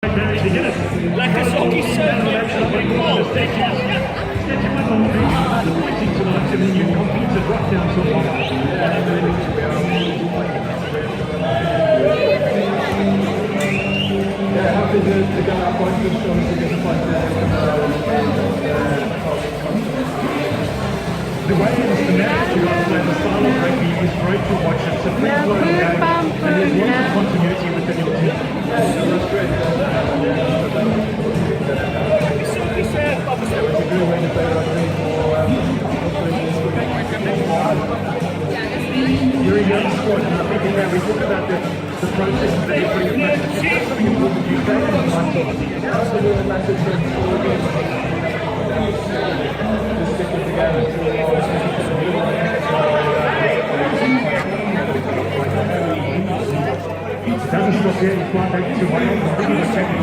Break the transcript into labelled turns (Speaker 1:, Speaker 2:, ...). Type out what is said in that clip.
Speaker 1: Like a soggy circlet of a big ball.
Speaker 2: Happy to get that point, just obviously disappointed. The way in the net to play the style of rugby is great to watch. It's a free flow game, and there's lots of continuity within your team. That's great.
Speaker 1: Soggy serve, obviously.
Speaker 2: It's a good way to play rugby for you're a young squad, and I think again we talk about the processes that you're putting in place. It's something important you take on the mindset. Absolutely massive for all games. Just stick it together to the last. It doesn't stop here, you can't take it to one.